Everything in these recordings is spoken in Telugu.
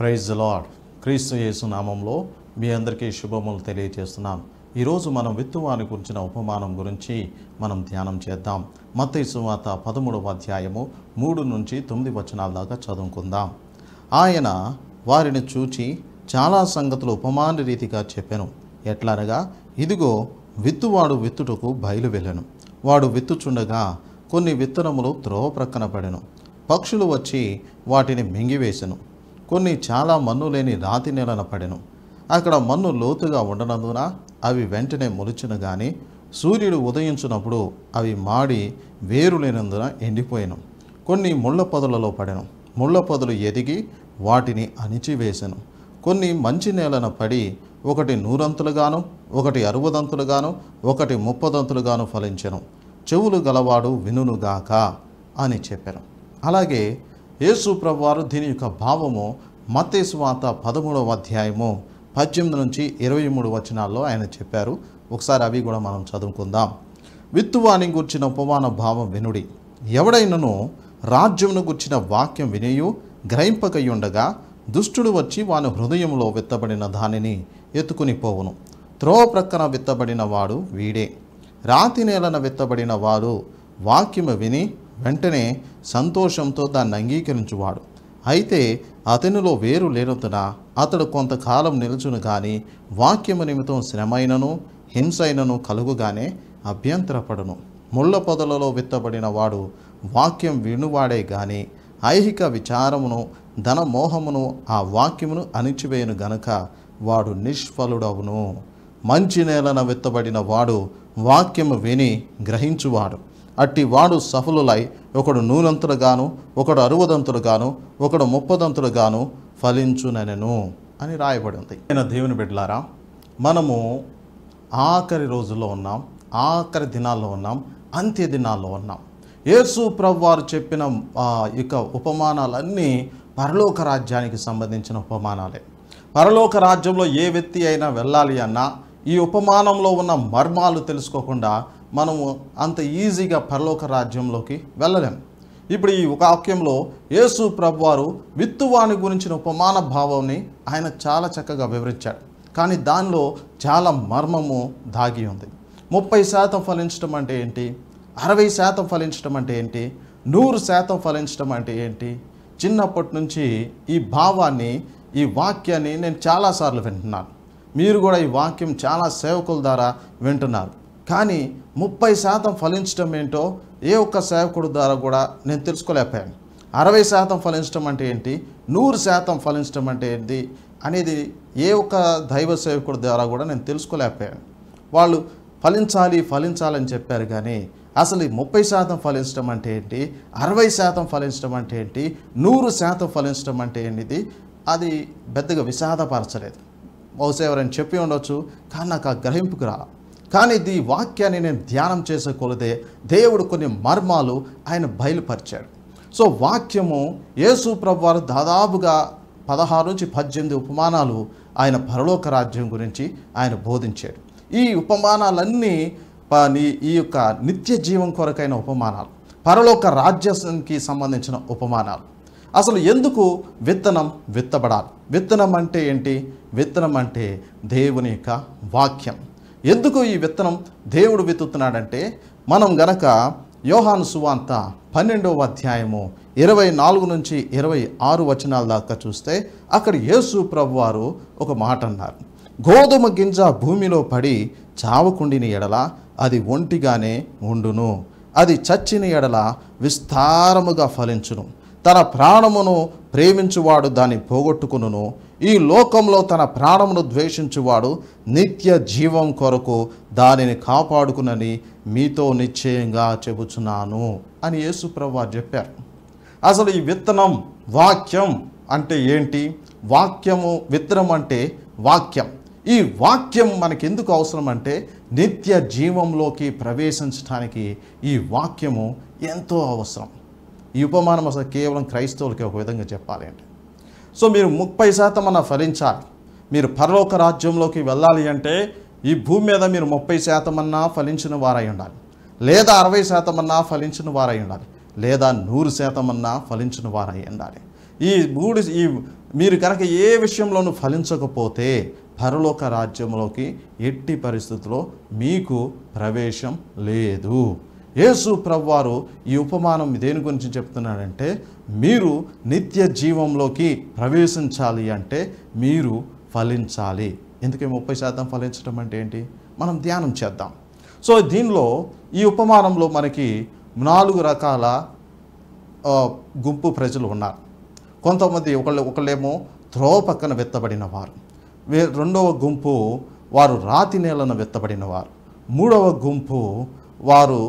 Praise the lord. క్రీస్తు యేసు నామంలో మీ అందరికీ శుభములు తెలియజేస్తున్నాను. ఈరోజు మనం విత్తువాని గురించిన ఉపమానం గురించి మనం ధ్యానం చేద్దాం. మత్తయి సువార్త 13వ అధ్యాయము 3 నుంచి 9 వచనాల దాకా చదువుకుందాం. ఆయన వారిని చూచి చాలా సంగతులు ఉపమాన రీతిగా చెప్పెను. ఎట్లనగా, ఇదిగో విత్తువాడు విత్తుటకు బయలు వెళ్ళెను. వాడు విత్తుచుండగా కొన్ని విత్తనములు త్రోవ ప్రక్కన పడెను. పక్షులు వచ్చి వాటిని మింగివేసెను. కొన్ని చాలా మన్ను లేని రాతి నేలన పడెను. అక్కడ మన్ను లోతుగా ఉండనందున అవి వెంటనే మొలిచెను గాని సూర్యుడు ఉదయించినప్పుడు అవి మాడి వేరు లేనందున ఎండిపోయెను. కొన్ని ముళ్ళ పొదలలో పడెను. ముళ్ళ పొదలు ఎదిగి వాటిని అణిచివేసెను. కొన్ని మంచి నేలన పడి ఒకటి 100 ఒకటి 60 ఒకటి 30 ఫలించెను. చెవులు గలవాడు వినుగాక అని చెప్పారు. అలాగే యేసు ప్రభువారు దీని యొక్క భావము మత్తయి సువార్త 13వ అధ్యాయము 18 నుంచి 23 వచనాల్లో ఆయన చెప్పారు. ఒకసారి అవి కూడా మనం చదువుకుందాం. విత్తువాని గుర్చిన ఉపమాన భావం వినుడి. ఎవడైనను రాజ్యమును గుర్చిన వాక్యం వినియు గ్రహింపకయుండగా దుష్టుడు వచ్చి వాని హృదయంలో విత్తబడిన దానిని ఎత్తుకుని పోవును. త్రోవ ప్రక్కన విత్తబడిన వాడు వీడే. రాతి నేలన విత్తబడిన వాడు వాక్యము విని వెంటనే సంతోషంతో దాన్ని అంగీకరించువాడు. అయితే అతనిలో వేరు లేనందున అతడు కొంతకాలం నిలుచును కానీ వాక్యము నిమిత్తం శ్రమైనను హింసైనను కలుగుగానే అభ్యంతరపడును. ముళ్ళ పొదలలో విత్తబడిన వాడు వాక్యం వినువాడే గాని ఐహిక విచారమును ధనమోహమును ఆ వాక్యమును అణిచివేయను గనక వాడు నిష్ఫలుడవును. మంచి నేలన విత్తబడిన వాడు వాక్యము విని గ్రహించువాడు. అట్టి వాడు సఫలులై ఒకడు 100 ఒకడు 60 ఒకడు 30 ఫలించునెను అని రాయబడి ఉంది. దేవుని బిడ్డలారా, మనము ఆఖరి రోజుల్లో ఉన్నాం, ఆఖరి దినాల్లో ఉన్నాం, అంత్య దినాల్లో ఉన్నాం. యేసు ప్రభువారు చెప్పిన ఇక ఉపమానాలన్నీ పరలోక రాజ్యానికి సంబంధించిన ఉపమానాలే. పరలోక రాజ్యంలో ఏ వ్యక్తి అయినా వెళ్ళాలి అన్నా ఈ ఉపమానంలో ఉన్న మర్మాలు తెలుసుకోకుండా మనము అంత ఈజీగా పరలోక రాజ్యంలోకి వెళ్ళలేం. ఇప్పుడు ఈ వాక్యంలో యేసు ప్రభువారు విత్తువాని గురించిన ఉపమాన భావాన్ని ఆయన చాలా చక్కగా వివరించాడు. కానీ దానిలో చాలా మర్మము దాగి ఉంది. 30% ఫలించడం అంటే ఏంటి? 60% ఫలించడం అంటే ఏంటి? 100% ఫలించడం అంటే ఏంటి? చిన్నప్పటి నుంచి ఈ భావాన్ని, ఈ వాక్యాన్ని నేను చాలాసార్లు వింటున్నాను. మీరు కూడా ఈ వాక్యం చాలా సేవకుల ద్వారా వింటున్నారు. కానీ 30% ఫలించడం ఏంటో ఏ ఒక్క సేవకుడు ద్వారా కూడా నేను తెలుసుకోలేకపోయాను. 60% ఫలించడం అంటే ఏంటి, 100% ఫలించడం అంటే ఏంటి అనేది ఏ ఒక్క దైవ సేవకుడి ద్వారా కూడా నేను తెలుసుకోలేకపోయాను. వాళ్ళు ఫలించాలని చెప్పారు కానీ అసలు 30% ఫలించడం అంటే ఏంటి, 60% ఫలించడం అంటే ఏంటి, 100% ఫలించడం అంటే ఏంటి, అది పెద్దగా విషాదపరచలేదు. బహుశా ఎవరైనా చెప్పి ఉండొచ్చు, కానీ నాకు ఆ గ్రహింపుకు రా. కానీ ఈ వాక్యాన్ని నేను ధ్యానం చేసే కొలదే దేవుడు కొన్ని మర్మాలు ఆయన బయలుపరిచాడు. సో వాక్యము యేసు ప్రభువారు దాదాపుగా 16 నుంచి 18 ఉపమానాలు ఆయన పరలోక రాజ్యం గురించి ఆయన బోధించాడు. ఈ ఉపమానాలన్నీ ఈ యొక్క నిత్య జీవం కొరకైన ఉపమానాలు, పరలోక రాజ్యానికి సంబంధించిన ఉపమానాలు. అసలు ఎందుకు విత్తనం విత్తబడాలి? విత్తనం అంటే ఏంటి? విత్తనం అంటే దేవుని యొక్క వాక్యం. ఎందుకు ఈ విత్తనం దేవుడు విత్తుతున్నాడంటే, మనం గనక యోహాను సువార్త 12వ అధ్యాయము 24 నుంచి 26 వచనాల దాకా చూస్తే అక్కడ యేసు ప్రభువారు ఒక మాట అన్నారు. గోధుమ గింజ భూమిలో పడి చావకుండిన ఎడల అది ఒంటిగానే ఉండును, అది చచ్చిన ఎడల విస్తారముగా ఫలించును. తన ప్రాణమును ప్రేమించువాడు దాన్ని పోగొట్టుకును. ఈ లోకంలో తన ప్రాణమును ద్వేషించువాడు నిత్య జీవం కొరకు దానిని కాపాడుకునని మీతో నిశ్చయంగా చెబుచున్నాను అని యేసు ప్రభువారు చెప్పారు. అసలు ఈ విత్తనం వాక్యం అంటే ఏంటి? వాక్యము, విత్తనం అంటే వాక్యం. ఈ వాక్యం మనకి ఎందుకు అవసరం అంటే నిత్య జీవంలోకి ప్రవేశించడానికి ఈ వాక్యము ఎంతో అవసరం. ఈ ఉపమానం అసలు కేవలం క్రైస్తవులకి ఒక విధంగా చెప్పాలి అంటే, సో మీరు 30% అన్న ఫలించాలి. మీరు పరలోక రాజ్యంలోకి వెళ్ళాలి అంటే ఈ భూమి మీద మీరు 30% అన్నా ఫలించిన వారై ఉండాలి, లేదా 60% అన్నా ఫలించిన వారై ఉండాలి, లేదా 100% అన్నా ఫలించిన వారై ఉండాలి. ఈ మీరు కనుక ఏ విషయంలోనూ ఫలించకపోతే పరలోక రాజ్యంలోకి ఎట్టి పరిస్థితుల్లో మీకు ప్రవేశం లేదు. యేసు ప్రభువారు ఈ ఉపమానం దేని గురించి చెప్తున్నాడంటే, మీరు నిత్య జీవంలోకి ప్రవేశించాలి అంటే మీరు ఫలించాలి. ఎందుకే 30% ఫలించడం అంటే ఏంటి? మనం ధ్యానం చేద్దాం. సో దీనిలో ఈ ఉపమానంలో మనకి 4 రకాల గుంపు ప్రజలు ఉన్నారు. కొంతమంది ఒకళ్ళేమో త్రోవ పక్కన విత్తబడిన వారు, రెండవ గుంపు వారు రాతి నేలను విత్తబడిన వారు, మూడవ గుంపు వారు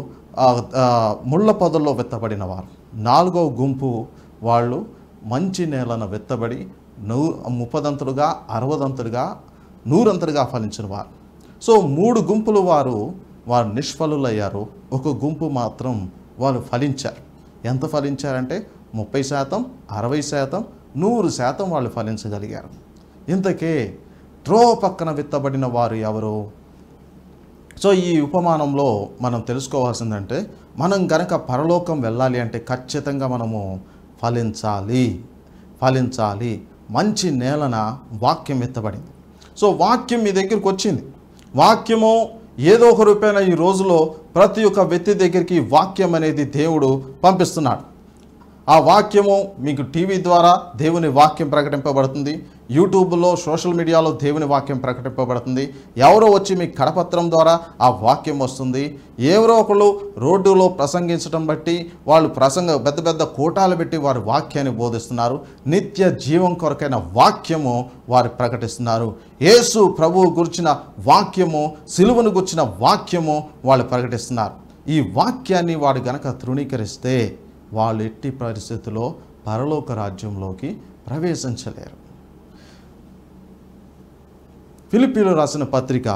ముళ్ళ పొదల్లో విత్తబడిన వారు, నాలుగవ గుంపు వాళ్ళు మంచి నేలను విత్తబడి 30దంతులుగా 60దంతులుగా 100ంతులుగా ఫలించిన వారు. సో 3 గుంపులు వారు నిష్ఫలులయ్యారు. ఒక గుంపు మాత్రం వాళ్ళు ఫలించారు. ఎంత ఫలించారంటే 30%, 60%, 100% వాళ్ళు ఫలించగలిగారు. ఇంతకే త్రోవ పక్కన విత్తబడిన వారు ఎవరు? సో ఈ ఉపమానంలో మనం తెలుసుకోవాల్సిందంటే, మనం గనక పరలోకం వెళ్ళాలి అంటే ఖచ్చితంగా మనము ఫలించాలి. మంచి నేలన వాక్యం విత్తబడింది. సో వాక్యం మీ దగ్గరికి వచ్చింది. వాక్యము ఏదో ఒక రూపేణ ఈ రోజులో ప్రతి ఒక్క వ్యక్తి దగ్గరికి వాక్యం అనేది దేవుడు పంపిస్తున్నాడు. ఆ వాక్యము మీకు టీవీ ద్వారా దేవుని వాక్యం ప్రకటింపబడుతుంది, యూట్యూబ్లో సోషల్ మీడియాలో దేవుని వాక్యం ప్రకటింపబడుతుంది. ఎవరో వచ్చి మీ కరపత్రం ద్వారా ఆ వాక్యం వస్తుంది. ఎవరో ఒకళ్ళు రోడ్డులో ప్రసంగించడం బట్టి వాళ్ళు పెద్ద పెద్ద కోటాలు పెట్టి వారి వాక్యాన్ని బోధిస్తున్నారు. నిత్య జీవం కొరకైన వాక్యము వారు ప్రకటిస్తున్నారు. యేసు ప్రభువు గురించిన వాక్యము, సిలువను గురించిన వాక్యము వాళ్ళు ప్రకటిస్తున్నారు. ఈ వాక్యాన్ని వాడు గనక తృణీకరిస్తే వాళ్ళు ఎట్టి పరిస్థితుల్లో పరలోక రాజ్యంలోకి ప్రవేశించలేరు. ఫిలిప్పీలు రాసిన పత్రిక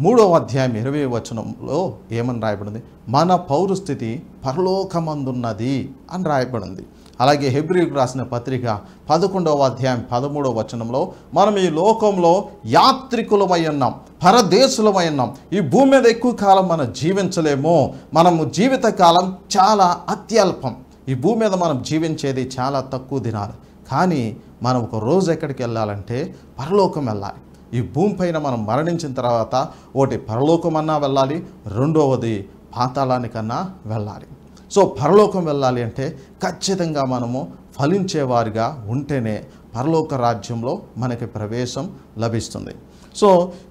3వ అధ్యాయం 20వ వచనంలో ఏమని రాయబడింది? మన పౌరస్థితి పరలోకమందున్నది అని రాయబడింది. అలాగే హెబ్రీయులకు రాసిన పత్రిక 11వ అధ్యాయం 13వ వచనంలో మనం ఈ లోకంలో యాత్రికులమై ఉన్నాం, పరదేశులమై ఉన్నాం. ఈ భూమి మీద ఎక్కువ కాలం మనం జీవించలేము. మనము జీవిత కాలం చాలా అత్యల్పం. ఈ భూమి మీద మనం జీవించేది చాలా తక్కువ దినాలు. కానీ మనం ఒక రోజు ఎక్కడికి వెళ్ళాలంటే పరలోకం వెళ్ళాలి. ఈ భూమి పైన మనం మరణించిన తర్వాత ఒకటి పరలోకమన్నా వెళ్ళాలి, రెండవది పాతాళానికన్నా వెళ్ళాలి. సో పరలోకం వెళ్ళాలి అంటే ఖచ్చితంగా మనము ఫలించేవారిగా ఉంటేనే పరలోక రాజ్యంలో మనకి ప్రవేశం లభిస్తుంది. సో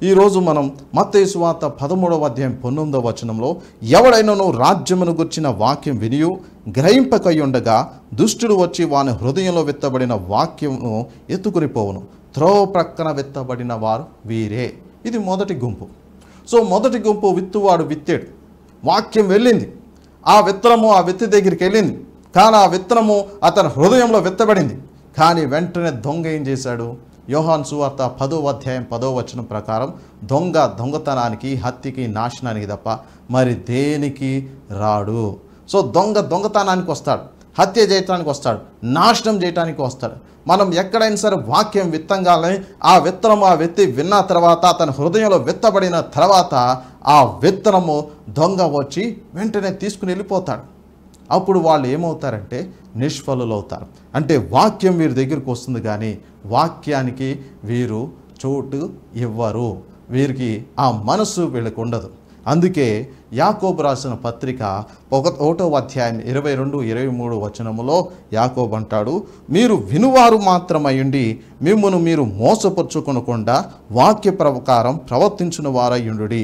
ఈరోజు మనం మత్తయి సువార్త 13వ అధ్యాయం 19వ వచనంలో, ఎవడైనాను రాజ్యమును గుర్చిన వాక్యం వినియు గ్రహింపకై ఉండగా దుష్టుడు వచ్చి వాని హృదయంలో విత్తబడిన వాక్యమును ఎత్తుకునిపోవును. త్రోవ ప్రక్కన విత్తబడిన వారు వీరే. ఇది మొదటి గుంపు. సో మొదటి గుంపు విత్తువాడు విత్తాడు, వాక్యం వెళ్ళింది, ఆ విత్తనము ఆ వ్యక్తి దగ్గరికి వెళ్ళింది, కానీ ఆ విత్తనము అతని హృదయంలో విత్తబడింది. కానీ వెంటనే దొంగ ఏం చేశాడు? యోహాను సువార్త 10వ అధ్యాయం 10వ వచనం ప్రకారం దొంగతనానికి, హత్యకి, నాశనానికి తప్ప మరి దేనికి రాడు. సో దొంగతనానికి వస్తాడు, హత్య చేయటానికి వస్తాడు, నాశనం చేయటానికి వస్తాడు. మనం ఎక్కడైనా సరే వాక్యం విత్తంగానే ఆ విత్తనము ఆ వ్యక్తి విన్న తర్వాత అతని హృదయంలో విత్తబడిన తర్వాత ఆ విత్తనము దొంగ వచ్చి వెంటనే తీసుకుని వెళ్ళిపోతాడు. అప్పుడు వాళ్ళు ఏమవుతారంటే నిష్ఫలులవుతారు. అంటే వాక్యం వీరి దగ్గరికి వస్తుంది కానీ వాక్యానికి వీరు చోటు ఇవ్వరు, వీరికి ఆ మనసు వీళ్ళకి ఉండదు. అందుకే యాకోబు రాసిన పత్రిక 1వ అధ్యాయం 22-23 వచనములో యాకోబు అంటాడు, మీరు వినువారు మాత్రమయ్యుండి మిమ్మును మీరు మోసపరుచుకొనకుండా వాక్య ప్రకారం ప్రవర్తించిన వారయ్యుండుడి.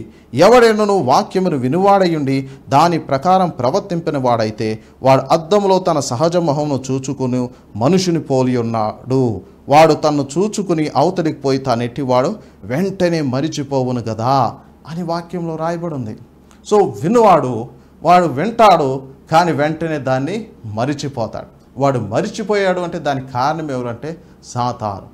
ఎవడైనను వాక్యమును వినువాడయ్యుండి దాని ప్రకారం ప్రవర్తింపిన వాడైతే వాడు అద్దములో తన సహజ మొహమును చూచుకుని మనుషుని పోలి ఉన్నాడు. వాడు తన్ను చూచుకుని అవతలికి పోయి తానెట్టివాడు వెంటనే మరిచిపోవును కదా అని వాక్యంలో రాయబడి ఉంది. సో వాడు వింటాడు కానీ వెంటనే దాన్ని మరిచిపోతాడు. వాడు మరిచిపోయాడు అంటే దానికి కారణం ఎవరంటే సాతాను,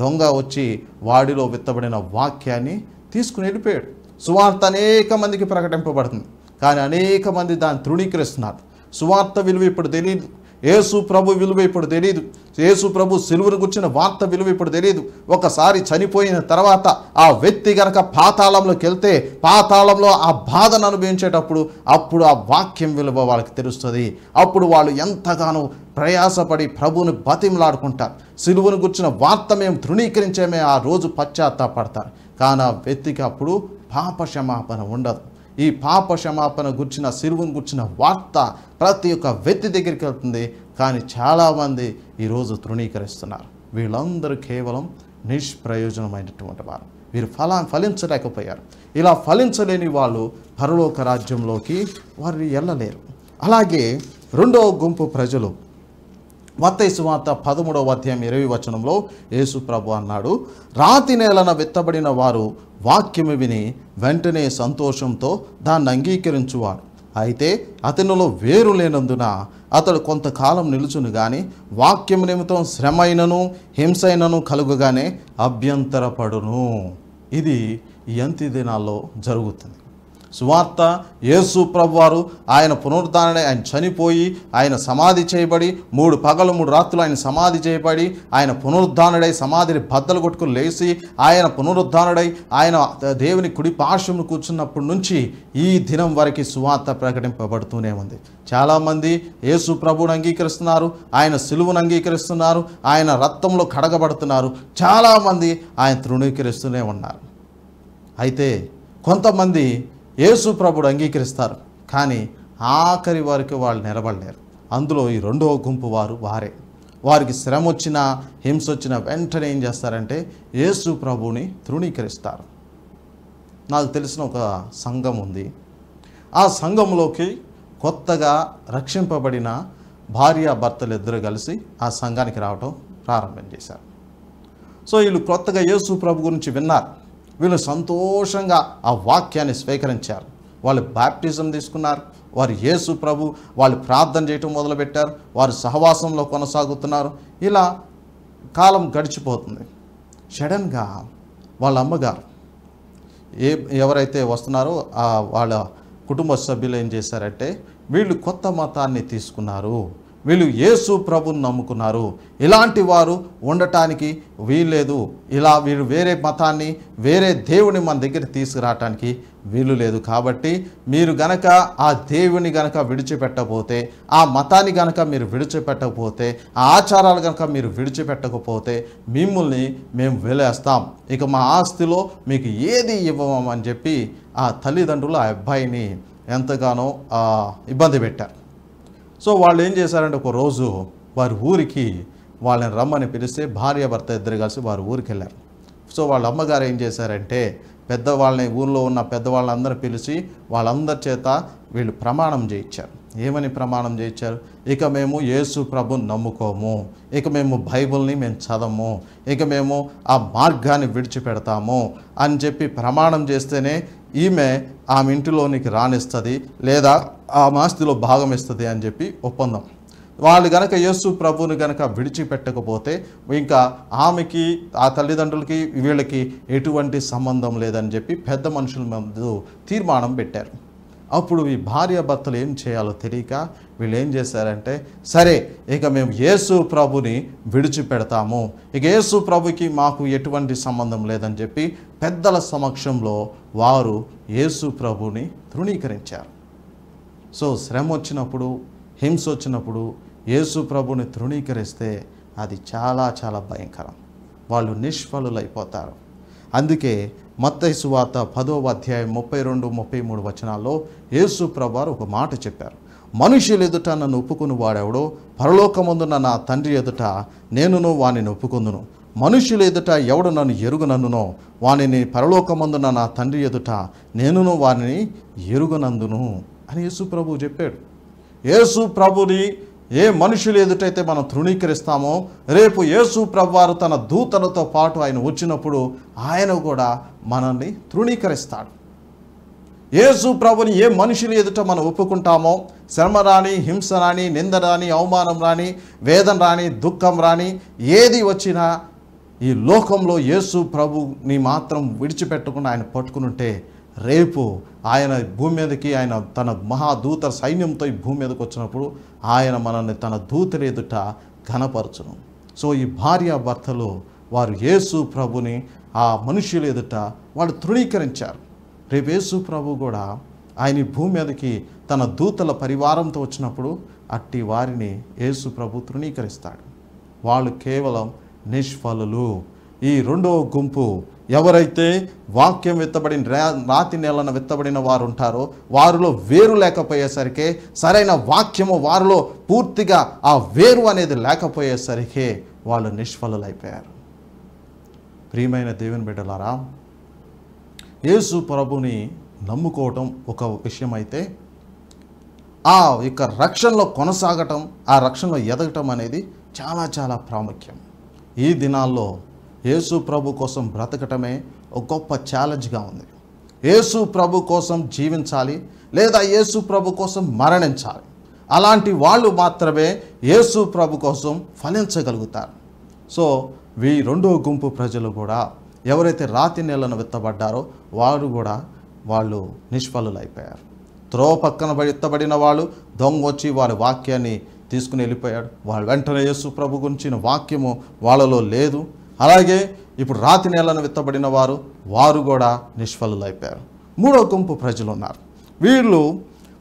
దొంగ వచ్చి వాడిలో విత్తబడిన వాక్యాన్ని తీసుకుని వెళ్ళిపోయాడు. సువార్త అనేక మందికి ప్రకటింపబడుతుంది కానీ అనేక మంది దాన్ని తృణీకరిస్తున్నారు. సువార్త విలువ ఇప్పుడు తెలియదు. యేసు ప్రభు విలువ ఇప్పుడు తెలియదు. యేసు ప్రభు సిలువను గుర్చిన వార్త విలువ ఇప్పుడు తెలియదు. ఒకసారి చనిపోయిన తర్వాత ఆ వ్యక్తి గనక పాతాళంలోకి వెళ్తే పాతాళంలో ఆ బాధను అనుభవించేటప్పుడు అప్పుడు ఆ వాక్యం విలువ వాళ్ళకి తెలుస్తుంది. అప్పుడు వాళ్ళు ఎంతగానో ప్రయాసపడి ప్రభువుని బతిమలాడుకుంటారు. సిలువను గుర్చిన వార్త మేము తృణీకరించేమే ఆ రోజు పశ్చాత్తాపడతారు. కానీ ఆ వ్యక్తికి అప్పుడు పాప క్షమాపణ ఉండదు. ఈ పాప క్షమాపణ గుర్చిన సిలువను గుర్చిన వార్త ప్రతి ఒక్క వ్యక్తి దగ్గరికి వెళ్తుంది. కానీ చాలామంది ఈరోజు తృణీకరిస్తున్నారు. వీళ్ళందరూ కేవలం నిష్ప్రయోజనమైనటువంటి వారు. వీరు ఫలించలేకపోయారు. ఇలా ఫలించలేని వాళ్ళు పరలోక రాజ్యంలోకి వారు వెళ్ళలేరు. అలాగే రెండవ గుంపు ప్రజలు మత్తయి సువార్త 13వ అధ్యాయం 20వ వచనంలో యేసు ప్రభు అన్నాడు, రాతి నేలన విత్తబడిన వారు వాక్యము విని వెంటనే సంతోషంతో దాన్ని అంగీకరించువారు. అయితే అతనిలో వేరు లేనందున అతడు కొంతకాలం నిలుచును గాని వాక్యము నిమిత్తం శ్రమైనను హింసైనను కలుగుగానే అభ్యంతరపడును. ఇది ఈ అంత్య దినాల్లో జరుగుతుంది. సువార్త యేసు ప్రభువారు ఆయన పునరుద్ధారణై ఆయన చనిపోయి ఆయన సమాధి చేయబడి 3 పగలు 3 రాత్రులు ఆయన సమాధి చేయబడి ఆయన పునరుద్ధానుడై సమాధిని బద్దలు కొట్టుకుని లేచి ఆయన పునరుద్ధానుడై ఆయన దేవుని కుడి పార్శ్వమున కూర్చున్నప్పటి నుంచి ఈ దినం వరకు సువార్త ప్రకటింపబడుతూనే ఉంది. చాలామంది యేసు ప్రభువుని అంగీకరిస్తున్నారు, ఆయన సిలువను అంగీకరిస్తున్నారు, ఆయన రక్తంలో కడగబడుతున్నారు. చాలామంది ఆయన తృణీకరిస్తూనే ఉన్నారు. అయితే కొంతమంది యేసు ప్రభువుని అంగీకరిస్తారు, కానీ ఆఖరి వరకు వాళ్ళు నిలబడలేరు. అందులో ఈ రెండవ గుంపు వారే. వారికి శ్రమ వచ్చినా హింస వచ్చినా వెంటనే ఏం చేస్తారంటే యేసు ప్రభువుని తృణీకరిస్తారు. నాకు తెలిసిన ఒక సంఘం ఉంది. ఆ సంఘంలోకి కొత్తగా రక్షింపబడిన భార్యాభర్తలు ఇద్దరు కలిసి ఆ సంఘానికి రావటం ప్రారంభం చేశారు. సో వీళ్ళు కొత్తగా యేసు ప్రభు గురించి విన్నారు. వీళ్ళు సంతోషంగా ఆ వాక్యాన్ని స్వీకరించారు. వాళ్ళు బాప్టిజం తీసుకున్నారు. వారు యేసు ప్రభు వాళ్ళు ప్రార్థన చేయటం మొదలుపెట్టారు. వారు సహవాసంలో కొనసాగుతున్నారు. ఇలా కాలం గడిచిపోతుంది. సడన్గా వాళ్ళ అమ్మగారు ఎవరైతే వస్తున్నారో వాళ్ళ కుటుంబ సభ్యులు ఏం చేశారంటే వీళ్ళు కొత్త మతాన్ని తీసుకున్నారు, వీళ్ళు యేసు ప్రభుని నమ్ముకున్నారు, ఇలాంటి వారు ఉండటానికి వీల్లేదు, ఇలా వీళ్ళు వేరే మతాన్ని వేరే దేవుని మన దగ్గర తీసుకురావటానికి వీలు లేదు. కాబట్టి మీరు గనక ఆ దేవుని గనక విడిచిపెట్టకపోతే, ఆ మతాన్ని గనక మీరు విడిచిపెట్టకపోతే, ఆ ఆచారాలు గనక మీరు విడిచిపెట్టకపోతే మిమ్మల్ని మేము వెలేస్తాం, ఇక మా ఆస్తిలో మీకు ఏది ఇవ్వమని చెప్పి ఆ తల్లిదండ్రులు ఆ అబ్బాయిని ఎంతగానో ఇబ్బంది పెట్టారు. సో వాళ్ళు ఏం చేశారంటే ఒక రోజు వారి ఊరికి వాళ్ళని రమ్మని పిలిస్తే భార్యాభర్త ఇద్దరు కలిసి వారి ఊరికి వెళ్ళారు. సో వాళ్ళ అమ్మగారు ఏం చేశారంటే పెద్దవాళ్ళని ఊళ్ళో ఉన్న పెద్దవాళ్ళందరూ పిలిచి వాళ్ళందరి చేత వీళ్ళు ప్రమాణం చేయించారు. ఏమని ప్రమాణం చేయించారు? ఇక మేము యేసు ప్రభుని నమ్ముకోము, ఇక మేము బైబిల్ని మేము చదవము, ఇక మేము ఆ మార్గాన్ని విడిచిపెడతాము అని చెప్పి ప్రమాణం చేస్తేనే ఆమె ఇంటిలోనికి రానిస్తుంది, లేదా ఆ ఆస్తిలో భాగం ఇస్తుంది అని చెప్పి ఒప్పందం. వాళ్ళు గనక యేసు ప్రభువుని గనక విడిచిపెట్టకపోతే ఇంకా ఆమెకి ఆ తల్లిదండ్రులకి వీళ్ళకి ఎటువంటి సంబంధం లేదని చెప్పి పెద్ద మనుషుల ముందు తీర్మానం పెట్టారు. అప్పుడు ఈ భార్యాభర్తలు ఏం చేయాలో తెలియక వీళ్ళు ఏం చేశారంటే సరే ఇక మేము యేసు ప్రభుని విడిచిపెడతాము, ఇక యేసు ప్రభుకి మాకు ఎటువంటి సంబంధం లేదని చెప్పి పెద్దల సమక్షంలో వారు యేసు ప్రభుని తృణీకరించారు. సో శ్రమ వచ్చినప్పుడు హింస వచ్చినప్పుడు యేసు ప్రభుని తృణీకరిస్తే అది చాలా చాలా భయంకరం. వాళ్ళు నిష్ఫలులైపోతారు. అందుకే మత్తయి సువార్త 10వ అధ్యాయం 32-33 వచనాల్లో యేసు ప్రభువారు ఒక మాట చెప్పారు. మనుషులు ఎదుట నన్ను ఒప్పుకుని వాడెవడో పరలోకమందున్న నా తండ్రి ఎదుట నేనును వానిని ఒప్పుకొందును. మనుషులు ఎదుట ఎవడు నన్ను ఎరుగనన్నునో వానిని పరలోకమందున్న నా తండ్రి ఎదుట నేనును వానిని ఎరుగనందును అని యేసు ప్రభువు చెప్పాడు. యేసు ప్రభుని ఏ మనుషులు ఎదుటైతే మనం తృణీకరిస్తామో రేపు యేసు ప్రభువారు తన దూతలతో పాటు ఆయన వచ్చినప్పుడు ఆయన కూడా మనల్ని తృణీకరిస్తాడు. యేసు ప్రభుని ఏ మనుషులు ఎదుట మనం ఒప్పుకుంటామో శ్రమ రాని, హింస రాని, నింద రాని, అవమానం రాని, వేదన రాని, దుఃఖం రాని, ఏది వచ్చినా ఈ లోకంలో యేసు ప్రభుని మాత్రం విడిచిపెట్టకుండా ఆయన పట్టుకుని ఉంటే రేపు ఆయన భూమి మీదకి ఆయన తన మహాదూత సైన్యంతో ఈ భూమి మీదకి వచ్చినప్పుడు ఆయన మనల్ని తన దూతల ఎదుట ఘనపరచును. సో ఈ భార్యాభర్తలు వారు యేసు ప్రభుని ఆ మనుషుల ఎదుట వాళ్ళు తృణీకరించారు. రేపు యేసు ప్రభు కూడా ఆయన ఈ భూమి మీదకి తన దూతల పరివారంతో వచ్చినప్పుడు అట్టి వారిని యేసు ప్రభు తృణీకరిస్తాడు. వాళ్ళు కేవలం నిష్ఫలులు. ఈ రెండవ గుంపు ఎవరైతే వాక్యం విత్తబడిన రాతి నేలన విత్తబడిన వారు ఉంటారో వారిలో వేరు లేకపోయేసరికి, సరైన వాక్యము వారిలో పూర్తిగా ఆ వేరు అనేది లేకపోయేసరికి వాళ్ళు నిష్ఫలులైపోయారు. ప్రియమైన దేవుని బిడ్డలారా, యేసు ప్రభుని నమ్ముకోవటం ఒక విషయం అయితే, ఆ యొక్క రక్షణలో కొనసాగటం, ఆ రక్షణలో ఎదగటం అనేది చాలా చాలా ప్రాముఖ్యం. ఈ దినాల్లో యేసు ప్రభు కోసం బ్రతకటమే ఒక గొప్ప ఛాలెంజ్గా ఉంది. యేసు ప్రభు కోసం జీవించాలి లేదా యేసు ప్రభు కోసం మరణించాలి. అలాంటి వాళ్ళు మాత్రమే యేసు ప్రభు కోసం ఫలించగలుగుతారు. సో ఈ రెండో గుంపు ప్రజలు కూడా ఎవరైతే రాతి నేలను విత్తబడ్డారో వాళ్ళు నిష్ఫలులైపోయారు. త్రోవ పక్కన విత్తబడిన వాళ్ళు దొంగ వచ్చి వారి వాక్యాన్ని తీసుకుని వెళ్ళిపోయాడు. వాళ్ళు వెంటనే యేసు ప్రభు గురించిన వాక్యము వాళ్ళలో లేదు. అలాగే ఇప్పుడు రాతి నేలను విత్తబడిన వారు కూడా నిష్ఫలులైపోయారు. మూడో గుంపు ప్రజలు ఉన్నారు. వీళ్ళు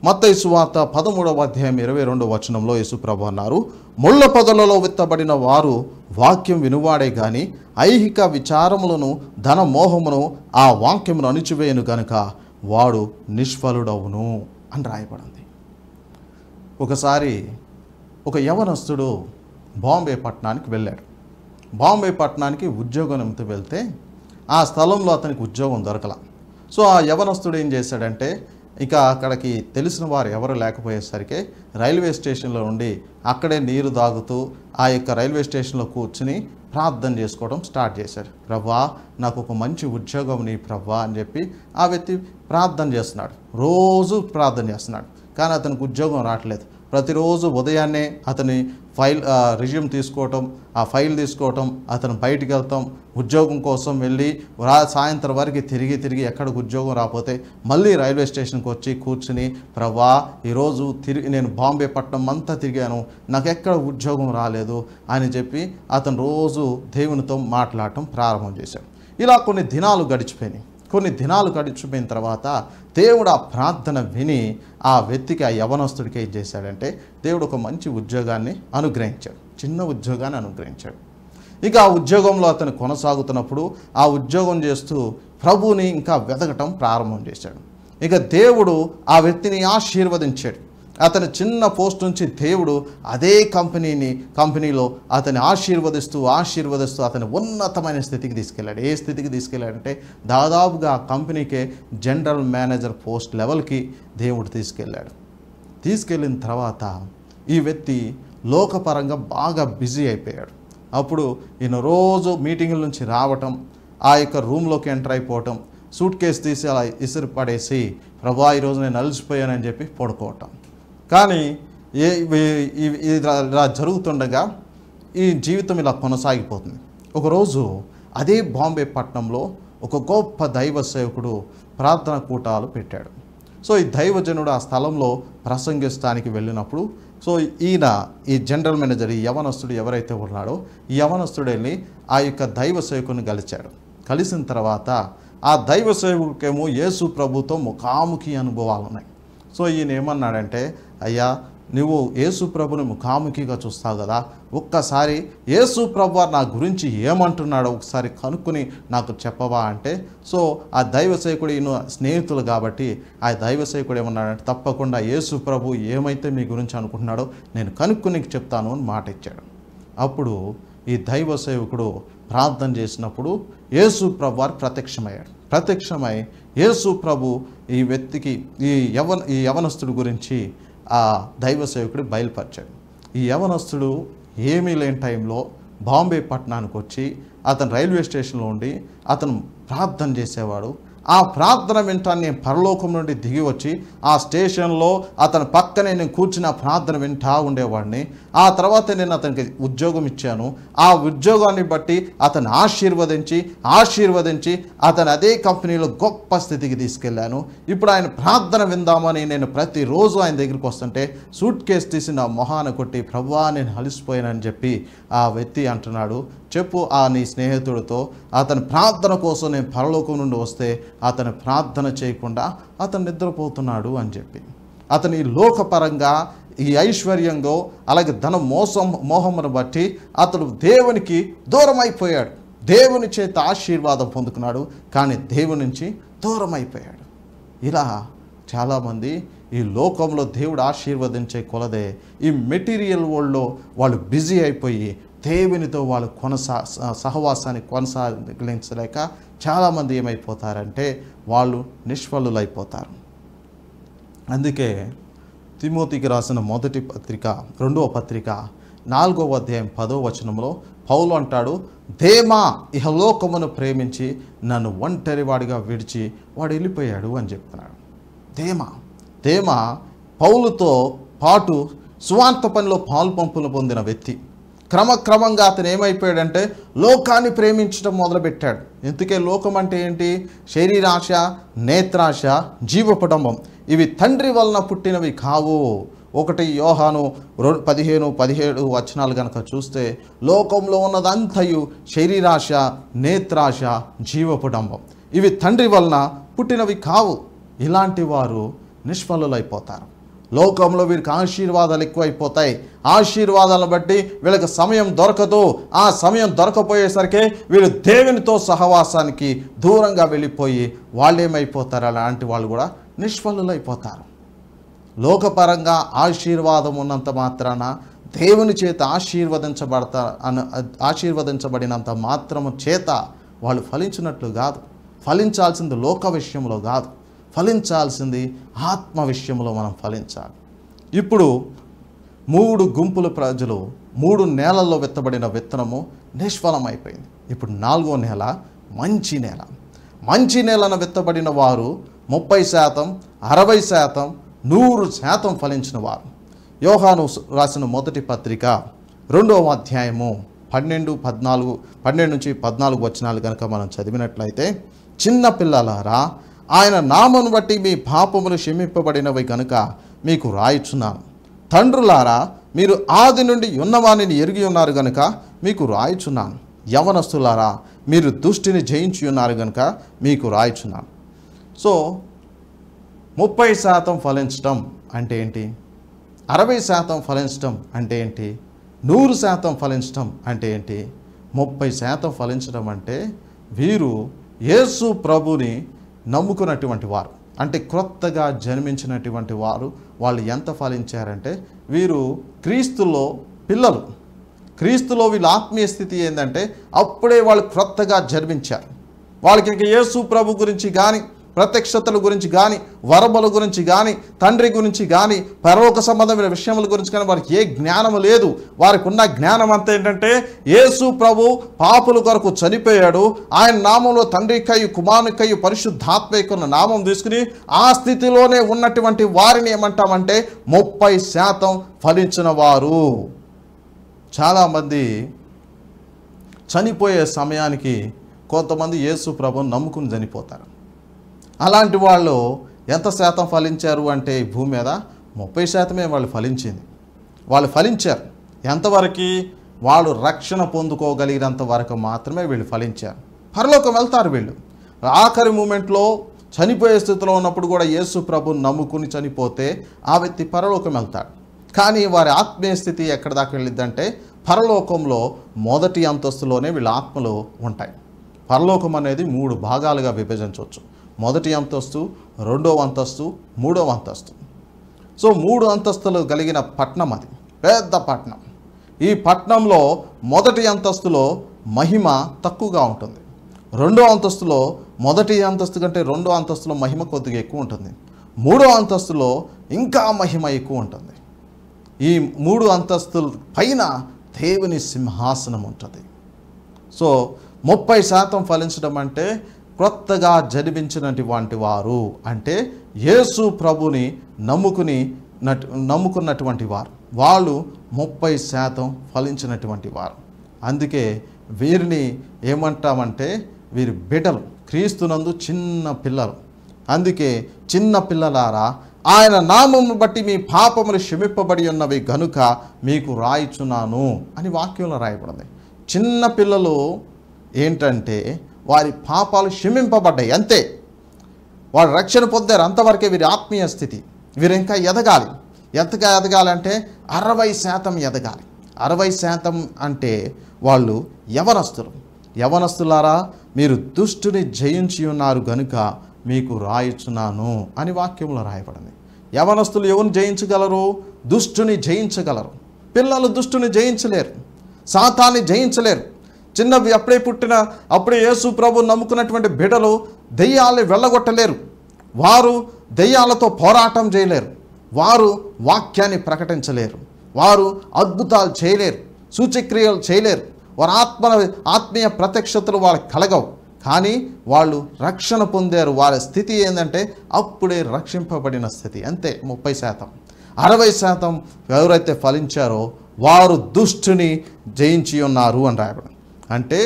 మత్తయి సువార్త 13వ అధ్యాయం 22వ వచనంలో యేసు ప్రభు అన్నారు, ముళ్ళ పొదలలో విత్తబడిన వారు వాక్యం వినువాడే గాని ఐహిక విచారములను ధన మోహమును ఆ వాక్యమును అణిచివేయను గనుక వాడు నిష్ఫలుడవును అని రాయబడింది. ఒకసారి ఒక యవనస్తుడు బాంబే పట్టణానికి వెళ్ళాడు. బాంబే పట్టణానికి ఉద్యోగం నిమిత్తం వెళ్తే ఆ స్థలంలో అతనికి ఉద్యోగం దొరకల. సో ఆ యవనస్తుడు ఏం చేశాడంటే, ఇక అక్కడికి తెలిసిన వారు ఎవరు లేకపోయేసరికి రైల్వే స్టేషన్లో ఉండి అక్కడే నీరు తాగుతూ ఆ యొక్క రైల్వే స్టేషన్లో కూర్చుని ప్రార్థన చేసుకోవడం స్టార్ట్ చేశాడు. ప్రభా, నాకు ఒక మంచి ఉద్యోగం నీ ప్రభా అని చెప్పి ఆ వ్యక్తి ప్రార్థన చేస్తున్నాడు. రోజు ప్రార్థన చేస్తున్నాడు, కానీ అతనికి ఉద్యోగం రావట్లేదు. ప్రతిరోజు ఉదయాన్నే అతని రిజ్యూమ్ తీసుకోవటం, ఆ ఫైల్ తీసుకోవటం, అతను బయటికి వెళ్తాం, ఉద్యోగం కోసం వెళ్ళి సాయంత్రం వరకు తిరిగి ఎక్కడికి ఉద్యోగం రాకపోతే మళ్ళీ రైల్వే స్టేషన్కి వచ్చి కూర్చుని, ప్రభా ఈరోజు నేను బాంబే పట్టణం అంతా తిరిగాను, నాకు ఎక్కడ ఉద్యోగం రాలేదు అని చెప్పి అతను రోజు దేవునితో మాట్లాడటం ప్రారంభం చేశాడు. ఇలా కొన్ని దినాలు గడిచిపోయినాయి. కొన్ని దినాలు గడిచిపోయిన తర్వాత దేవుడు ఆ ప్రార్థన విని ఆ వ్యక్తికి, ఆ యవనస్తుడికి ఏం చేశాడంటే, దేవుడు ఒక మంచి ఉద్యోగాన్ని అనుగ్రహించాడు, చిన్న ఉద్యోగాన్ని అనుగ్రహించాడు. ఇక ఆ ఉద్యోగంలో అతను కొనసాగుతున్నప్పుడు ఆ ఉద్యోగం చేస్తూ ప్రభువుని ఇంకా వెతకటం ప్రారంభం చేశాడు. ఇక దేవుడు ఆ వ్యక్తిని ఆశీర్వదించాడు. అతని చిన్న పోస్ట్ నుంచి దేవుడు అదే కంపెనీలో అతన్ని ఆశీర్వదిస్తూ అతని ఉన్నతమైన స్థితికి తీసుకెళ్ళాడు. ఏ స్థితికి తీసుకెళ్ళాడంటే, దాదాపుగా ఆ కంపెనీకే జనరల్ మేనేజర్ పోస్ట్ లెవెల్కి దేవుడు తీసుకెళ్ళిన తర్వాత ఈ వ్యక్తి లోకపరంగా బాగా బిజీ అయిపోయాడు. అప్పుడు ఈయన రోజు మీటింగుల నుంచి రావటం, ఆ యొక్క రూమ్లోకి ఎంటర్ అయిపోవటం, సూట్ కేసు తీసి అలా ఇసురు పడేసి, ప్రభా ఈరోజు నేను అలసిపోయానని చెప్పి పడుకోవటం. కానీ ఇలా జరుగుతుండగా ఈ జీవితం ఇలా కొనసాగిపోతుంది. ఒకరోజు అదే బాంబే పట్టణంలో ఒక గొప్ప దైవ సేవకుడు ప్రార్థన కూటాలు పెట్టాడు. సో ఈ దైవజనుడు ఆ స్థలంలో ప్రసంగిస్తానికి వెళ్ళినప్పుడు, సో ఈ జనరల్ మేనేజర్, ఈ యవనస్తుడు ఎవరైతే ఉన్నాడో ఈ యవనస్తుడు వెళ్ళి ఆ యొక్క దైవ సేవకుని కలిసిన తర్వాత ఆ దైవ సేవకుడికేమో యేసు ప్రభుతో ముఖాముఖి అనుభవాలు ఉన్నాయి. సో ఈయన ఏమన్నాడంటే, అయ్యా నువ్వు యేసు ప్రభుని ముఖాముఖిగా చూస్తావు కదా, ఒక్కసారి యేసు ప్రభు నా గురించి ఏమంటున్నాడో ఒకసారి కనుక్కొని నాకు చెప్పవా అంటే, సో ఆ దైవసేవకుడు ఈయన స్నేహితులు కాబట్టి ఆ దైవసేవకుడు ఏమన్నాడంటే, తప్పకుండా యేసు ప్రభు ఏమైతే మీ గురించి అనుకుంటున్నాడో నేను కనుక్కొని నీకు చెప్తాను అని మాట ఇచ్చాడు. అప్పుడు ఈ దైవ సేవకుడు ప్రార్థన చేసినప్పుడు యేసు ప్రభు వారు ప్రత్యక్షమై యేసు ప్రభు ఈ వ్యక్తికి ఈ యవనస్తుడి గురించి ఆ దైవ సేవకుడు బయలుపరిచాడు. ఈ యవనస్తుడు ఏమీ లేని టైంలో బాంబే పట్టణానికి వచ్చి అతను రైల్వే స్టేషన్లో ఉండి అతను ప్రార్థన చేసేవాడు. ఆ ప్రార్థన వింటాను. నేను పరలోకం నుండి దిగి వచ్చి ఆ స్టేషన్లో అతని పక్కనే నేను కూర్చుని ఆ ప్రార్థన వింటా ఉండేవాడిని. ఆ తర్వాత నేను అతనికి ఉద్యోగం ఇచ్చాను. ఆ ఉద్యోగాన్ని బట్టి అతను ఆశీర్వదించి అతను అదే కంపెనీలో గొప్ప స్థితికి తీసుకెళ్ళాను. ఇప్పుడు ఆయన ప్రార్థన విందామని నేను ప్రతిరోజు ఆయన దగ్గరికి వస్తుంటే సూట్ కేసు తీసి నా మొహాన కొట్టి, ప్రభువా నేను అలసిపోయానని చెప్పి ఆ వ్యక్తి అంటున్నాడు, చెప్పు ఆ నీ స్నేహితుడితో, అతని ప్రార్థన కోసం నేను పరలోకం నుండి వస్తే అతను ప్రార్థన చేయకుండా అతను నిద్రపోతున్నాడు అని చెప్పి. అతని లోకపరంగా ఈ ఐశ్వర్యంలో అలాగే ధన మోహమును బట్టి అతడు దేవునికి దూరం అయిపోయాడు. దేవుని చేత ఆశీర్వాదం పొందుకున్నాడు, కానీ దేవుని నుంచి దూరం అయిపోయాడు. ఇలా చాలామంది ఈ లోకంలో దేవుడు ఆశీర్వదించే కొలదే ఈ మెటీరియల్ వరల్డ్లో వాళ్ళు బిజీ అయిపోయి దేవునితో వాళ్ళు సహవాసాన్ని కొనసాగించలేక చాలామంది ఏమైపోతారంటే వాళ్ళు నిష్ఫలులైపోతారు. అందుకే తిమోతికి రాసిన మొదటి పత్రిక 2వ పత్రిక 4వ అధ్యాయం 10వ వచనంలో పౌలు అంటాడు, దేమా ఇహలోకమును ప్రేమించి నన్ను ఒంటరివాడిగా విడిచి వాడు వెళ్ళిపోయాడు అని చెప్తున్నాడు. దేమా పౌలుతో పాటు సువార్త పనిలో పాలుపంపులు పొందిన వ్యక్తి. క్రమక్రమంగా అతను ఏమైపోయాడంటే లోకాన్ని ప్రేమించడం మొదలుపెట్టాడు. ఎందుకే లోకం అంటే ఏంటి? శరీరాశ, నేత్రాశ, జీవపడంబం. ఇవి తండ్రి వలన పుట్టినవి కావు. 1 యోహాను 15-17 వచనాలు కనుక చూస్తే లోకంలో ఉన్నదంతయు శరీరాశ, నేత్రాశ, జీవపడంబం. ఇవి తండ్రి వలన పుట్టినవి కావు. ఇలాంటి వారు నిష్ఫలులైపోతారు. లోకంలో వీరికి ఆశీర్వాదాలు ఎక్కువైపోతాయి. ఆశీర్వాదాలను బట్టి వీళ్ళకి సమయం దొరకదు. ఆ సమయం దొరకపోయేసరికి వీళ్ళు దేవునితో సహవాసానికి దూరంగా వెళ్ళిపోయి వాళ్ళు ఏమైపోతారు? అలాంటి వాళ్ళు కూడా నిష్ఫలులైపోతారు. లోకపరంగా ఆశీర్వాదం ఉన్నంత మాత్రాన దేవుని చేత ఆశీర్వదించబడినంత మాత్రము చేత వాళ్ళు ఫలించినట్లు కాదు. ఫలించాల్సింది లోక విషయంలో కాదు, ఫలించాల్సింది ఆత్మ విషయంలో మనం ఫలించాలి. ఇప్పుడు 3 గుంపుల ప్రజలు 3 నేలల్లో విత్తబడిన విత్తనము నిష్ఫలమైపోయింది. ఇప్పుడు 4వ నేల మంచి నేలను విత్తబడిన వారు 30%, 60%, 100% ఫలించిన వారు. యోహాను రాసిన మొదటి పత్రిక 2వ అధ్యాయము 12 నుంచి 14 వచనాలు కనుక మనం చదివినట్లయితే, చిన్న పిల్లలారా, ఆయన నామమును బట్టి మీ పాపములు క్షమింపబడినవి కనుక మీకు రాయుచున్నాను. తండ్రులారా, మీరు ఆది నుండి ఉన్నవానిని ఎరిగి ఉన్నారు కనుక మీకు రాయుచున్నాను. యవనస్తులారా, మీరు దుష్టిని జయించి ఉన్నారు కనుక మీకు రాయుచున్నాను. సో 30% ఫలించడం అంటే ఏంటి? 60% ఫలించడం అంటే ఏంటి? 100% ఫలించడం అంటే ఏంటి? 30% ఫలించడం అంటే వీరు యేసు ప్రభుని నమ్ముకున్నటువంటి వారు, అంటే క్రొత్తగా జన్మించినటువంటి వారు. వాళ్ళు ఎంత ఫలించారంటే వీరు క్రీస్తులో పిల్లలు. క్రీస్తులో వీళ్ళ ఆత్మీయ స్థితి ఏంటంటే అప్పుడే వాళ్ళు క్రొత్తగా జన్మించారు. వాళ్ళకి ఇంక యేసు ప్రభు గురించి కానీ, ప్రత్యక్షతల గురించి కానీ, వరముల గురించి కానీ, తండ్రి గురించి కానీ, పరలోక సంబంధమైన విషయముల గురించి కానీ వారికి ఏ జ్ఞానం లేదు. వారికి ఉన్న జ్ఞానం అంతా ఏంటంటే యేసు ప్రభు పాపుల కొరకు చనిపోయాడు, ఆయన నామంలో తండ్రికయ్యు కుమారునికయ్యు పరిశుద్ధాత్మకున్న నామం తీసుకుని ఆ స్థితిలోనే ఉన్నటువంటి వారిని ఏమంటామంటే 30% ఫలించిన వారు. చాలామంది చనిపోయే సమయానికి కొంతమంది యేసు ప్రభుని నమ్ముకుని చనిపోతారు. అలాంటి వాళ్ళు ఎంత శాతం ఫలించారు అంటే ఈ భూమి మీద 30% వాళ్ళు ఫలించింది. వాళ్ళు ఫలించారు ఎంతవరకు? వాళ్ళు రక్షణ పొందుకోగలిగినంత వరకు మాత్రమే వీళ్ళు ఫలించారు. పరలోకం వెళ్తారు వీళ్ళు. ఆఖరి మూమెంట్లో చనిపోయే స్థితిలో ఉన్నప్పుడు కూడా యేసు ప్రభుని నమ్ముకుని చనిపోతే ఆ వ్యక్తి పరలోకం వెళ్తాడు. కానీ వారి ఆత్మీయ స్థితి ఎక్కడ దాకా వెళ్ళిద్దంటే పరలోకంలో మొదటి అంతస్తులోనే వీళ్ళ ఆత్మలు ఉంటాయి. పరలోకం అనేది 3 భాగాలుగా విభజించవచ్చు. మొదటి అంతస్తు, 2వ అంతస్తు, 3వ అంతస్తు. సో 3 అంతస్తులు కలిగిన పట్టణం, అది పెద్ద పట్టణం. ఈ పట్టణంలో మొదటి అంతస్తులో మహిమ తక్కువగా ఉంటుంది. 2వ అంతస్తులో మొదటి అంతస్తు కంటే 2వ అంతస్తులో మహిమ కొద్దిగా ఎక్కువ ఉంటుంది. 3వ అంతస్తులో ఇంకా మహిమ ఎక్కువ ఉంటుంది. ఈ 3 అంతస్తుల పైన దేవుని సింహాసనం ఉంటుంది. సో 30% ఫలించడం అంటే క్రొత్తగా జన్మించినటువంటి వారు అంటే యేసు ప్రభుని నమ్ముకున్నటువంటి వారు, వాళ్ళు 30% ఫలించినటువంటి వారు. అందుకే వీరిని ఏమంటామంటే వీరి బిడ్డలు, క్రీస్తునందు చిన్న పిల్లలు. అందుకే చిన్న పిల్లలారా, ఆయన నామమును బట్టి మీ పాపములు క్షమింపబడి ఉన్నవి గనుక మీకు రాయిచున్నాను అని వాక్యంలో రాయబడింది. చిన్న పిల్లలు ఏంటంటే వారి పాపాలు క్షమింపబడ్డాయి, అంతే. వారు రక్షణ పొందారు, అంతవరకే వీరి ఆత్మీయ స్థితి. వీరు ఇంకా ఎదగాలి. ఎంతగా ఎదగాలంటే 60% ఎదగాలి. 60% అంటే వాళ్ళు యవనస్తులారా, మీరు దుష్టుని జయించి ఉన్నారు గనుక మీకు రాయిచున్నాను అని వాక్యంలో రాయబడింది. యవనస్తులు ఎవరిని జయించగలరు? దుష్టుని జయించగలరు. పిల్లలు దుష్టుని జయించలేరు, సాతాన్ని జయించలేరు. చిన్నవి అప్పుడే యేసు ప్రభు నమ్ముకున్నటువంటి బిడ్డలు దెయ్యాల్ని వెళ్ళగొట్టలేరు. వారు దెయ్యాలతో పోరాటం చేయలేరు. వారు వాక్యాన్ని ప్రకటించలేరు. వారు అద్భుతాలు చేయలేరు, సూచక్రియలు చేయలేరు. వారి ఆత్మీయ ప్రత్యక్షతలు వాళ్ళకి కలగవు. కానీ వాళ్ళు రక్షణ పొందారు. వారి స్థితి ఏంటంటే అప్పుడే రక్షింపబడిన స్థితి, అంతే. 30%. 60% ఎవరైతే ఫలించారో వారు దుష్టుని జయించి ఉన్నారు అని రాయబడింది. అంటే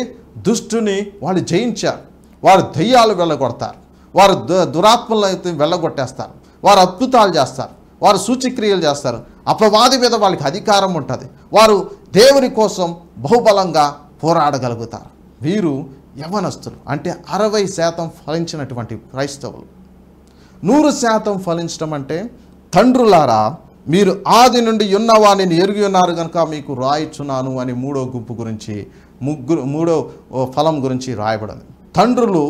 దుష్టుని వాళ్ళు జయించారు. వారు దెయ్యాలు వెళ్ళగొడతారు, వారు దురాత్మలు అయితే వెళ్ళగొట్టేస్తారు, వారు అద్భుతాలు చేస్తారు, వారు సూచక్రియలు చేస్తారు. అపవాది మీద వాళ్ళకి అధికారం ఉంటుంది. వారు దేవుని కోసం బహుబలంగా పోరాడగలుగుతారు. వీరు యవనస్తులు అంటే 60% ఫలించినటువంటి క్రైస్తవులు. 100% ఫలించడం అంటే తండ్రులారా, మీరు ఆది నుండి ఉన్నవాణిని ఎరిగి ఉన్నారు కనుక మీకు రాయిచున్నాను అని మూడో ఫలం గురించి రాయబడింది. తండ్రులు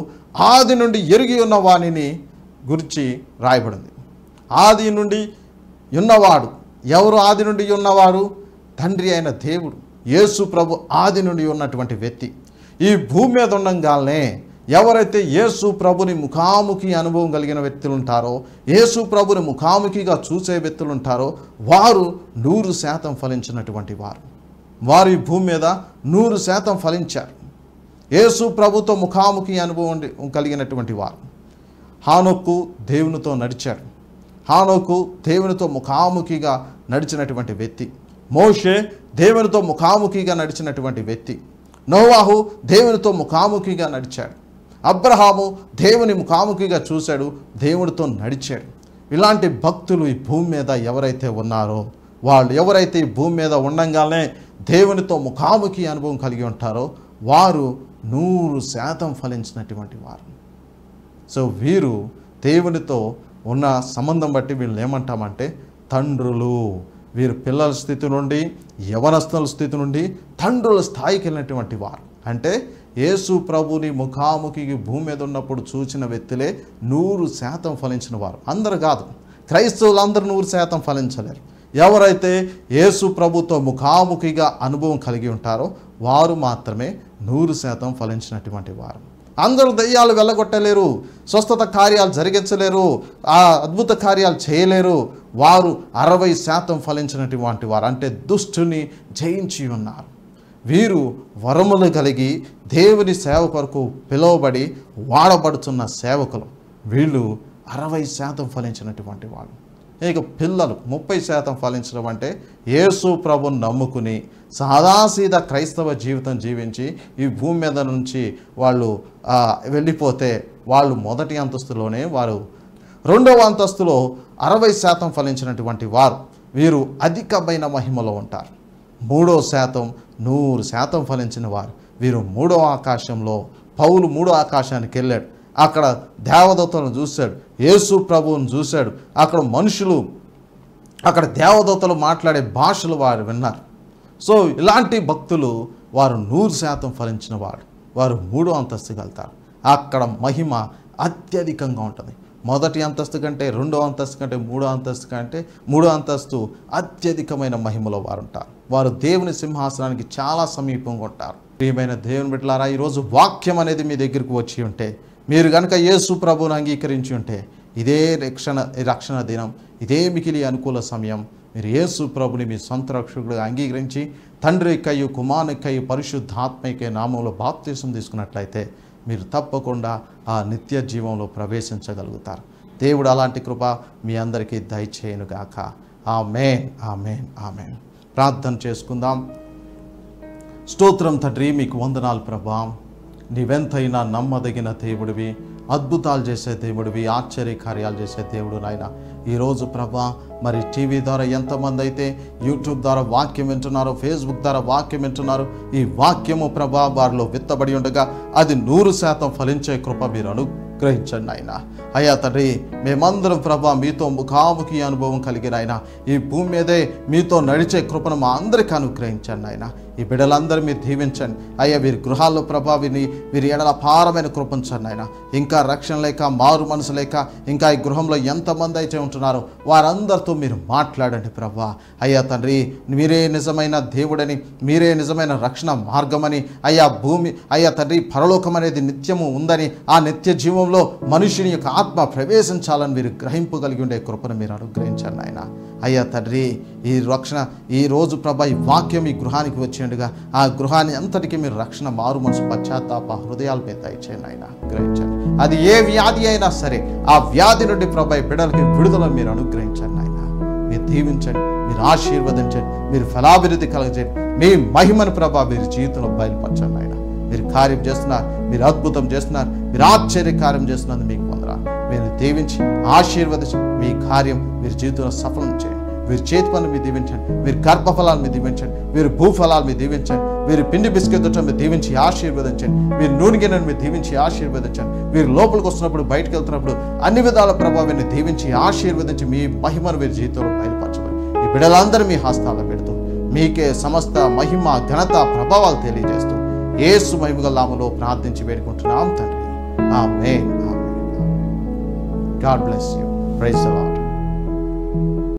ఆది నుండి ఎరిగి ఉన్న వాణిని గురించి రాయబడింది. ఆది నుండి ఉన్నవాడు ఎవరు? ఆది నుండి ఉన్నవారు తండ్రి అయిన దేవుడు. యేసు ప్రభు ఆది నుండి ఉన్నటువంటి వ్యక్తి. ఈ భూమి మీద ఉండంగానే ఎవరైతే యేసు ప్రభుని ముఖాముఖి అనుభవం కలిగిన వ్యక్తులు ఉంటారో, యేసు ప్రభుని ముఖాముఖిగా చూసే వ్యక్తులు ఉంటారో, వారు 100% ఫలించినటువంటి వారు. వారు ఈ భూమి మీద 100% ఫలించారు. యేసు ప్రభుతో ముఖాముఖి అనుభవం కలిగినటువంటి వారు. హానోకు దేవునితో నడిచాడు. హానోకు దేవునితో ముఖాముఖిగా నడిచినటువంటి వ్యక్తి. మోషే దేవునితో ముఖాముఖిగా నడిచినటువంటి వ్యక్తి. నోవాహు దేవునితో ముఖాముఖిగా నడిచాడు. అబ్రహాము దేవుని ముఖాముఖిగా చూశాడు, దేవునితో నడిచాడు. ఇలాంటి భక్తులు ఈ భూమి మీద ఎవరైతే ఉన్నారో, వాళ్ళు ఎవరైతే ఈ భూమి మీద ఉండంగానే దేవునితో ముఖాముఖి అనుభవం కలిగి ఉంటారో వారు 100% ఫలించినటువంటి వారు. సో వీరు దేవునితో ఉన్న సంబంధం బట్టి వీళ్ళు ఏమంటామంటే తండ్రులు. వీరు పిల్లల స్థితి నుండి, యవనస్తుల స్థితి నుండి తండ్రుల స్థాయికి వెళ్ళినటువంటి వారు. అంటే యేసు ప్రభుని ముఖాముఖి భూమి మీద ఉన్నప్పుడు చూసిన వ్యక్తులే 100% ఫలించిన వారు. అందరు కాదు, క్రైస్తవులందరూ 100% ఫలించలేరు. ఎవరైతే యేసు ప్రభుతో ముఖాముఖిగా అనుభవం కలిగి ఉంటారో వారు మాత్రమే 100% ఫలించినటువంటి వారు. అందరూ దయ్యాలు వెళ్ళగొట్టలేరు, స్వస్థత కార్యాలు జరిగించలేరు, ఆ అద్భుత కార్యాలు చేయలేరు. వారు 60% ఫలించినటువంటి వారు, అంటే దుష్టుని జయించి ఉన్నారు. వీరు వరములు కలిగి దేవుని సేవ కొరకు పిలువబడి వాడబడుతున్న సేవకులు. వీళ్ళు 60% ఫలించినటువంటి వాళ్ళు. ఇక పిల్లలు 30% ఫలించడం అంటే యేసు ప్రభుని నమ్ముకుని సాదాసీదా క్రైస్తవ జీవితం జీవించి ఈ భూమి మీద నుంచి వాళ్ళు వెళ్ళిపోతే వాళ్ళు మొదటి అంతస్తులోనే, వారు రెండవ అంతస్తులో 60% ఫలించినటువంటి వారు. వీరు అధికమైన మహిమలో ఉంటారు. 3% 100% ఫలించిన వారు. వీరు 3వ ఆకాశంలో, పౌలు 3వ ఆకాశానికి వెళ్ళాడు. అక్కడ దేవదూతలను చూశాడు, యేసు ప్రభువును చూశాడు. అక్కడ మనుషులు, అక్కడ దేవదూతలు మాట్లాడే భాషలు వారు విన్నారు. సో ఇలాంటి భక్తులు వారు 100% ఫలించిన వారు 3వ అంతస్తుకి వెళ్తారు. అక్కడ మహిమ అత్యధికంగా ఉంటుంది. మొదటి అంతస్తు కంటే, 2వ అంతస్తు కంటే, 3వ అంతస్తు కంటే 3వ అంతస్తు అత్యధికమైన మహిమలో వారు ఉంటారు. వారు దేవుని సింహాసనానికి చాలా సమీపంగా ఉంటారు. ప్రియమైన దేవుని బిడ్డలారా, ఈరోజు వాక్యం అనేది మీ దగ్గరికి వచ్చి ఉంటే, మీరు కనుక యేసు ప్రభువును అంగీకరించి ఉంటే, ఇదే రక్షణ దినం, ఇదే మికిలి అనుకూల సమయం. మీరు యేసు ప్రభుని మీ సొంత రక్షకుడిగా అంగీకరించి తండ్రి కయ్యు కుమారునికై పరిశుద్ధాత్మకై నామంలో బాప్తిసం తీసుకున్నట్లయితే మీరు తప్పకుండా ఆ నిత్య జీవంలో ప్రవేశించగలుగుతారు. దేవుడు అలాంటి కృప మీ అందరికీ దయచేయునుగాక. ఆమేన్, ఆమేన్, ఆమేన్. ప్రార్థన చేసుకుందాం. స్తోత్రం తండ్రి, మీకు వందనాలు ప్రభా. నీవెంతైనా నమ్మదగిన దేవుడివి, అద్భుతాలు చేసే దేవుడివి, ఆశ్చర్య కార్యాలు చేసే దేవుడు నాయన. ఈరోజు ప్రభా మరి టీవీ ద్వారా ఎంతమంది అయితే యూట్యూబ్ ద్వారా వాక్యం వింటున్నారో, ఫేస్బుక్ ద్వారా వాక్యం వింటున్నారు, ఈ వాక్యము ప్రభా వారిలో విత్తబడి ఉండగా అది 100% ఫలించే కృప మీరు అనుగ్రహించండి ఆయన. అయ్యా తండ్రి, మేమందరం ప్రభా మీతో ముఖాముఖి అనుభవం కలిగిన ఆయన, ఈ భూమి మీదే మీతో నడిచే కృపను మా అందరికీ అనుగ్రహించండి ఆయన. ఈ బిడ్డలందరూ మీరు దీవించండి అయ్యా. వీరి గృహాల్లో ప్రభా వీరి ఎడల అపారమైన కృపించండి ఆయన. ఇంకా రక్షణ లేక, మారు మనసు లేక, ఇంకా ఈ గృహంలో ఎంతమంది అయితే ఉంటున్నారో వారందరితో మీరు మాట్లాడండి ప్రభా. అయ్యా తండ్రి, మీరే నిజమైన దేవుడని, మీరే నిజమైన రక్షణ మార్గమని, అయ్యా భూమి అయ్యా తండ్రి పరలోకం అనేది నిత్యము ఉందని, ఆ నిత్య జీవంలో మనుషుని యొక్క ఆత్మ ప్రవేశించాలని మీరు గ్రహింపగలిగి ఉండే కృపను మీరు అనుగ్రహించండి ఆయన. అయ్యా తండ్రి, ఈ రక్షణ ఈ రోజు ప్రభా ఈ వాక్యం ఈ గృహానికి వచ్చినట్టుగా ఆ గృహాన్ని అంతటికీ మీరు రక్షణ, మారు మనసు, పశ్చాత్తాప హృదయాలపై దయచేయండి ఆయన. గ్రహించండి అది ఏ వ్యాధి అయినా సరే, ఆ వ్యాధి నుండి ప్రభా బిడ్డలకి విడుదల మీరు అనుగ్రహించండి ఆయన. మీరు దీవించండి, మీరు ఆశీర్వదించండి, మీరు ఫలాభివృద్ధి కలగజేయండి. మీ మహిమను ప్రభా వీరి జీవితంలో బయలుపరచండి ఆయన. మీరు కార్యం చేస్తున్నారు, మీరు అద్భుతం చేస్తున్నారు, మీరు ఆశ్చర్య కార్యం చేస్తున్నందుకు మీకు వందనాలు. మీరు దీవించి ఆశీర్వదించి మీ కార్యం మీరు జీవితంలో సఫలం చేయండి. మీరు చేతి పనులు మీరు దీవించండి, మీరు గర్భఫలాలు మీరు దీవించండి, మీరు భూఫలాలు మీరు దీవించండి, మీరు పిండి బిస్కెట్ మీరు దీవించి ఆశీర్వదించండి, మీరు నూనె గిన్నెను మీరు దీవించి ఆశీర్వదించండి. మీరు లోపలికి వస్తున్నప్పుడు, బయటకు వెళ్తున్నప్పుడు అన్ని విధాల ప్రభావాన్ని దీవించి ఆశీర్వదించి మీ మహిమను మీరు జీవితంలో బయలుపరచమని ఈ బిడ్డలందరూ మీ హస్తాల్లో పెడుతూ మీకే సమస్త మహిమ, ఘనత, ప్రభావాలు తెలియజేస్తూ యేసు మహిమగల నామములో ప్రార్థించి వేడుకుంటున్నాం తండ్రి. ఆమేన్, ఆమేన్. God bless you. Praise the Lord.